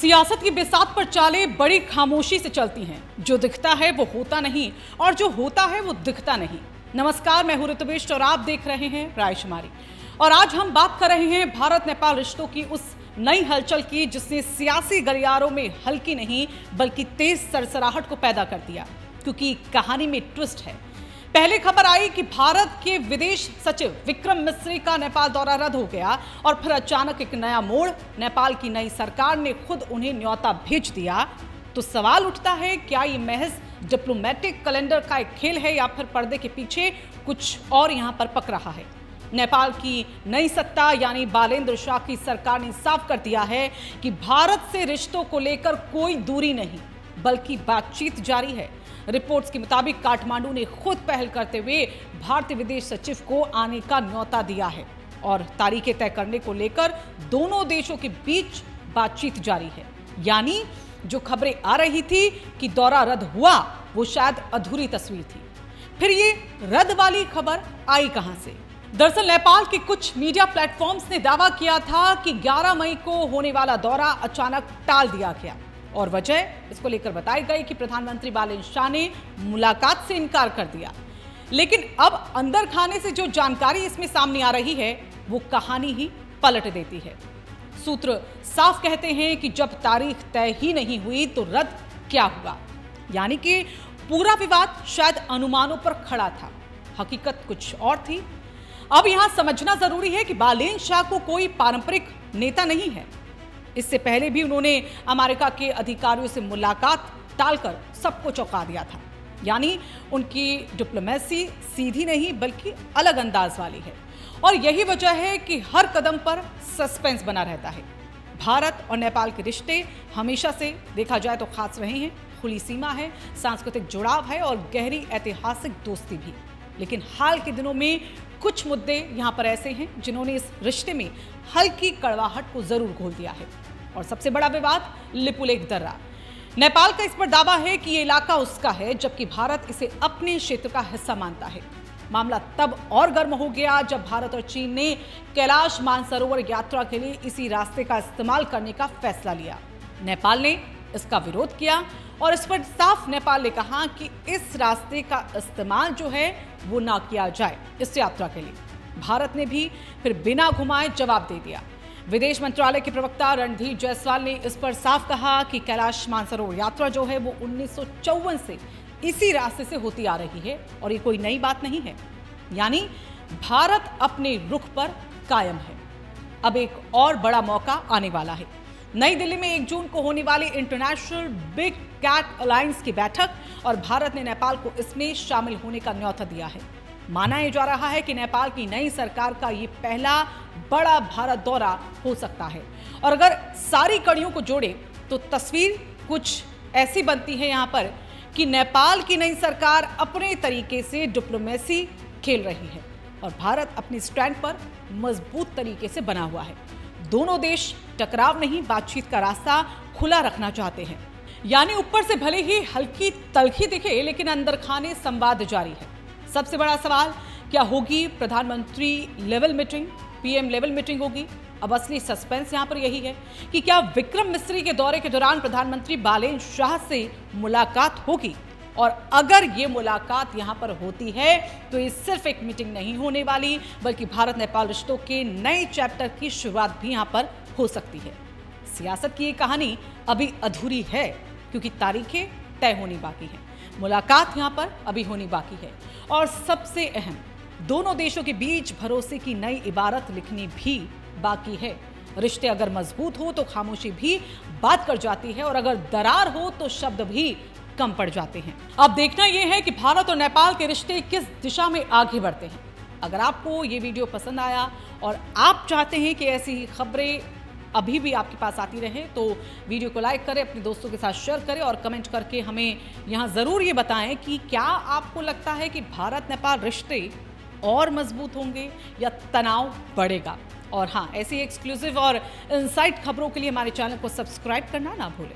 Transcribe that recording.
सियासत की बिसात पर चालें बड़ी खामोशी से चलती हैं। जो दिखता है वो होता नहीं और जो होता है वो दिखता नहीं। नमस्कार, मैं हूं ऋतुविष्ट और आप देख रहे हैं रायशुमारी। और आज हम बात कर रहे हैं भारत नेपाल रिश्तों की उस नई हलचल की जिसने सियासी गलियारों में हल्की नहीं बल्कि तेज सरसराहट को पैदा कर दिया। क्योंकि कहानी में ट्विस्ट है। पहले खबर आई कि भारत के विदेश सचिव विक्रम मिस्री का नेपाल दौरा रद्द हो गया और फिर अचानक एक नया मोड़, नेपाल की नई सरकार ने खुद उन्हें न्योता भेज दिया। तो सवाल उठता है, क्या ये महज डिप्लोमेटिक कैलेंडर का एक खेल है या फिर पर्दे के पीछे कुछ और यहां पर पक रहा है। नेपाल की नई सत्ता यानी बालेंद्र शाह की सरकार ने साफ कर दिया है कि भारत से रिश्तों को लेकर कोई दूरी नहीं बल्कि बातचीत जारी है। रिपोर्ट्स के मुताबिक काठमांडू ने खुद पहल करते हुए भारतीय विदेश सचिव को आने का न्योता दिया है और तारीखें तय करने को लेकर दोनों देशों के बीच बातचीत जारी है। यानी जो खबरें आ रही थी कि दौरा रद्द हुआ वो शायद अधूरी तस्वीर थी। फिर ये रद्द वाली खबर आई कहां से? दरअसल नेपाल के कुछ मीडिया प्लेटफॉर्म्स ने दावा किया था कि 11 मई को होने वाला दौरा अचानक टाल दिया गया और वजह इसको लेकर बताई गई कि प्रधानमंत्री बालेंद्र शाह ने मुलाकात से इनकार कर दिया। लेकिन अब अंदर खाने से जो जानकारी इसमें सामने आ रही है वो कहानी ही पलट देती है। सूत्र साफ कहते हैं कि जब तारीख तय ही नहीं हुई तो रद्द क्या हुआ। यानी कि पूरा विवाद शायद अनुमानों पर खड़ा था, हकीकत कुछ और थी। अब यहां समझना जरूरी है कि बालेंद्र शाह को कोई पारंपरिक नेता नहीं है। इससे पहले भी उन्होंने अमेरिका के अधिकारियों से मुलाकात टालकर सबको चौंका दिया था। यानी उनकी डिप्लोमेसी सीधी नहीं बल्कि अलग अंदाज वाली है और यही वजह है कि हर कदम पर सस्पेंस बना रहता है। भारत और नेपाल के रिश्ते हमेशा से देखा जाए तो खास रहे हैं। खुली सीमा है, सांस्कृतिक जुड़ाव है और गहरी ऐतिहासिक दोस्ती भी। लेकिन हाल के दिनों में कुछ मुद्दे यहां पर ऐसे हैं जिन्होंने इस रिश्ते में हल्की कड़वाहट को जरूर घोल दिया है। और सबसे बड़ा विवाद लिपुलेख दर्रा। नेपाल का इस पर दावा है कि ये इलाका उसका है जबकि भारत इसे अपने क्षेत्र का हिस्सा मानता है। मामला तब और गर्म हो गया जब भारत और चीन ने कैलाश मानसरोवर यात्रा के लिए इसी रास्ते का इस्तेमाल करने का फैसला लिया। नेपाल ने इसका विरोध किया और इस पर साफ नेपाल ने कहा कि इस रास्ते का इस्तेमाल जो है वो ना किया जाए इस यात्रा के लिए। भारत ने भी फिर बिना घुमाए जवाब दे दिया। विदेश मंत्रालय के प्रवक्ता रणधीर जायसवाल ने इस पर साफ कहा कि कैलाश मानसरोवर यात्रा जो है वो 1954 से इसी रास्ते से होती आ रही है और ये कोई नई बात नहीं है। यानी भारत अपने रुख पर कायम है। अब एक और बड़ा मौका आने वाला है। नई दिल्ली में 1 जून को होने वाली इंटरनेशनल बिग कैट अलायंस की बैठक और भारत ने नेपाल को इसमें शामिल होने का न्योता दिया है। माना यह जा रहा है कि नेपाल की नई सरकार का ये पहला बड़ा भारत दौरा हो सकता है और अगर सारी कड़ियों को जोड़े तो तस्वीर कुछ ऐसी बनती है यहां पर कि नेपाल की नई सरकार अपने तरीके से डिप्लोमेसी खेल रही है और भारत अपने स्टैंड पर मजबूत तरीके से बना हुआ है। दोनों देश टकराव नहीं बातचीत का रास्ता खुला रखना चाहते हैं। यानी ऊपर से भले ही हल्की तलखी दिखे लेकिन अंदर खाने संवाद जारी है। सबसे बड़ा सवाल, क्या होगी प्रधानमंत्री level meeting, PM level meeting होगी? अब असली सस्पेंस यहां पर यही है कि क्या विक्रम मिस्री के दौरे के दौरान प्रधानमंत्री बालेंद्र शाह से मुलाकात होगी और अगर ये मुलाकात यहां पर होती है तो ये सिर्फ एक मीटिंग नहीं होने वाली बल्कि भारत नेपाल रिश्तों के नए चैप्टर की शुरुआत भी यहां पर हो सकती है। सियासत की ये कहानी अभी अधूरी है क्योंकि तारीखें तय होनी बाकी हैं, मुलाकात यहां पर अभी होनी बाकी है और सबसे अहम, दोनों देशों के बीच भरोसे की नई इबारत लिखनी भी बाकी है। रिश्ते अगर मजबूत हो तो खामोशी भी बात कर जाती है और अगर दरार हो तो शब्द भी कम पड़ जाते हैं। अब देखना यह है कि भारत और नेपाल के रिश्ते किस दिशा में आगे बढ़ते हैं। अगर आपको ये वीडियो पसंद आया और आप चाहते हैं कि ऐसी खबरें अभी भी आपके पास आती रहे तो वीडियो को लाइक करें, अपने दोस्तों के साथ शेयर करें और कमेंट करके हमें यहाँ ज़रूर ये बताएं कि क्या आपको लगता है कि भारत नेपाल रिश्ते और मजबूत होंगे या तनाव बढ़ेगा। और हाँ, ऐसी एक्सक्लूसिव और इनसाइट खबरों के लिए हमारे चैनल को सब्सक्राइब करना ना भूलें।